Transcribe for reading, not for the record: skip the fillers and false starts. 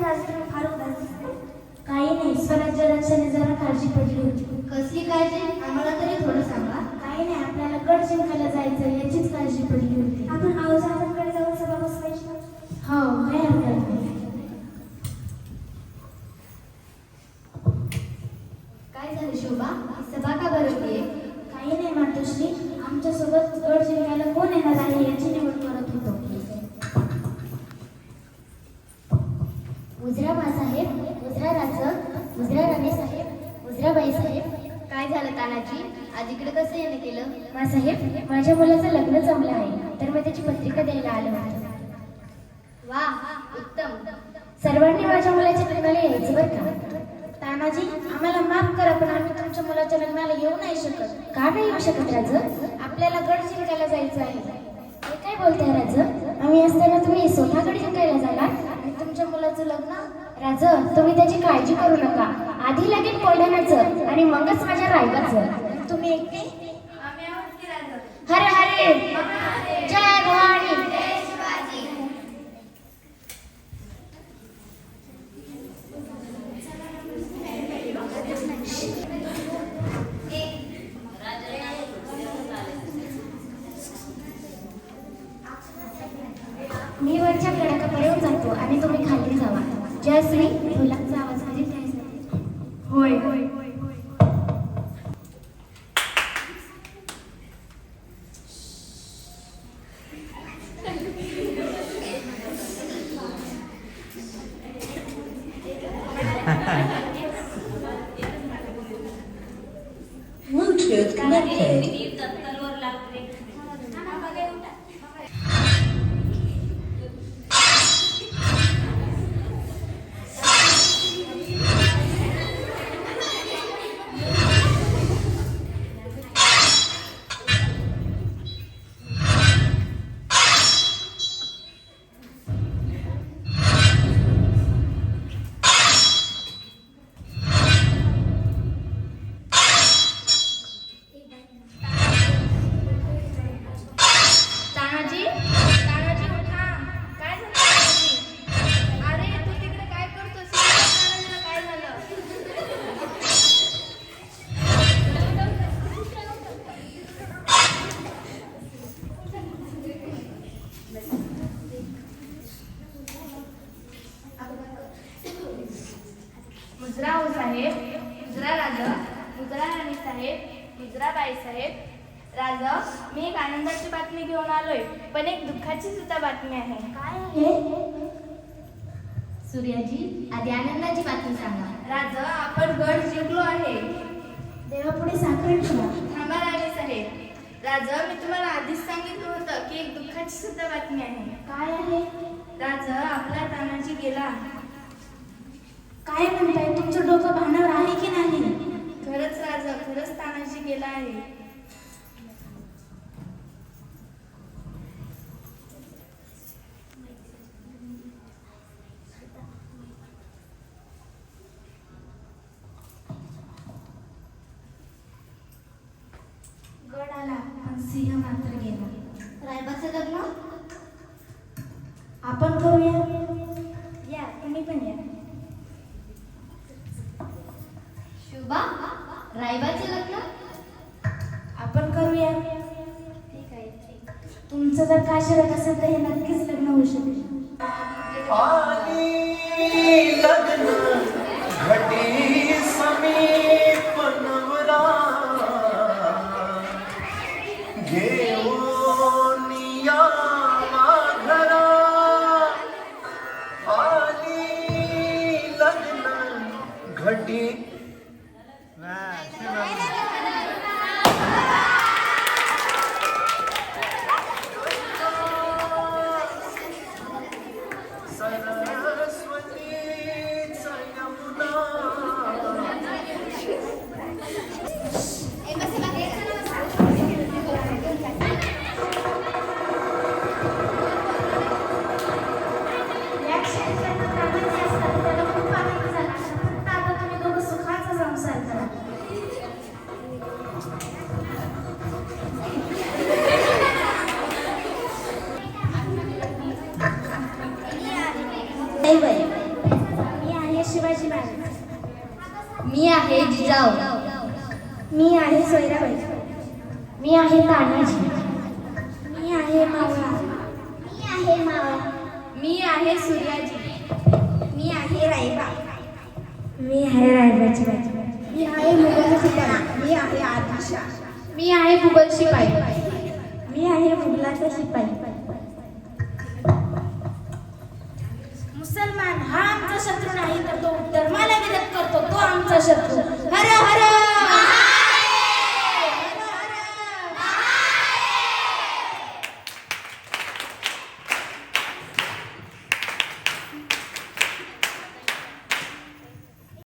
नाही झालं, तुम्ही फार उदास दिसते. काही नाही, स्वराज्य रक्षाने जरा काळजी पडली होती. कसली काळजी? आम्हाला तरी थोडं सांगा. काही नाही, आपल्याला गड जिंकायला जायचं याचीच काळजी पडली होती. आपण आऊसाहेबांकडे जाऊन सभा बसवायची. हो, काही हरकत नाही. काय झालं शोभा? ही सभा का भरवलीये? काही नाही मातोश्री, आमच्यासोबत गड जिंकायला कोण येणार आहे याची निवड करत होतो. मुजरा साहेब, मुजरा राजा, मुजरा राणे साहेब, मुजरा बाई साहेब. काय झालं तानाजी? आज इकडे कसं येणं केलं? साहेब, माझ्या मुलाचं लग्न जमलं आहे, तर मी त्याची पत्रिका द्यायला आलो होतो. वा, उत्तम. सर्वांनी माझ्या मुलाच्या लग्नाला यायचं बरं का? तानाजी, आम्हाला माफ करा, पण आम्ही तुमच्या मुलाच्या लग्नाला येऊ नाही शकत. का नाही येऊ शकत राज? आपल्याला गड जिंकायला जायचं आहे. हे काय बोलताय राज? आम्ही असताना तुम्ही स्वतः गड जिंकायला जाणार आणि तुमच्या मुलाचं लग्न? राज, तुम्ही त्याची काळजी करू नका. आधी लागेल कोल्हाण्याचं आणि मगच माझ्या रायबाचं. तुम्ही एकटे? हरे हरे, जय भवानी. मी वरच्या गडाकापर्यंत जातो आणि तुम्ही खाली जावा. जयश्री, ढोलाचा आवाज कधी द्यायचा? होय होय. Bluetooth connected. तानाजी, तानाजी उठा. काय झालं तानाजी? अरे तू तिकडे काय करतोस? तानाजीला काय झालं? मुजरा हो साहेब, मुजरा राजा, मुजरा राणी साहेब, मुजरा बाई साहेब. राजा, मी एक आनंदाची बातमी घेऊन आलोय, पण एक दुःखाची सुद्धा बातमी आहे. काय आहे? सूर्याजी, आधी आनंदाची बातमी सांगा. राजा, आपण गड जिंकलो आहे. देवापुढे साखर ठेवा. थांबा राणी साहेब. राजा, मी तुम्हाला आधीच सांगितलं होतं की एक दुःखाची सुद्धा बातमी आहे. काय आहे? राजा, आपला तानाजी गेला. काय म्हणताय? तुमचं डोकं भानावर आहे की नाही? खरंच राजा, खरंच तानाजी गेला आहे. गड आला पण सिंह मात्र गेला. रायबाचं लग्न? आपण करूया. या, तुम्ही पण या. शोभा, रायबाचं लग्न? आपण करूया. ठीक आहे. तुमचं जर काशीरात असेल तर हे नक्कीच लग्न होऊ शकेल. लग्न घटी समीप नवरा घेऊन या माघरा. आली लग्न घटी. या क्षेत्रात तानाजी असतात, त्याला खूप आनंद झाला. फक्त आता तुम्ही दोघं सुखात शिवाजी महाराज. मी आहे जिजाऊ. मी आहे सोयराबाई. मी आहे तानाजी. मी आहे मावळा. मी आहे मावळा. मी आहे सूर्याजी. मी आहे रायबा. मी आहे रायबाची बाजी. मी आहे मुघल शिपाई. मी आहे आदिशा. मी आहे मुघल शिपाई. मी आहे मुघलाचा शिपाई. मुसलमान हा आमचा शत्रू नाही तर तो धर्माला विरोध करतो तो आमचा शत्रू. हर हर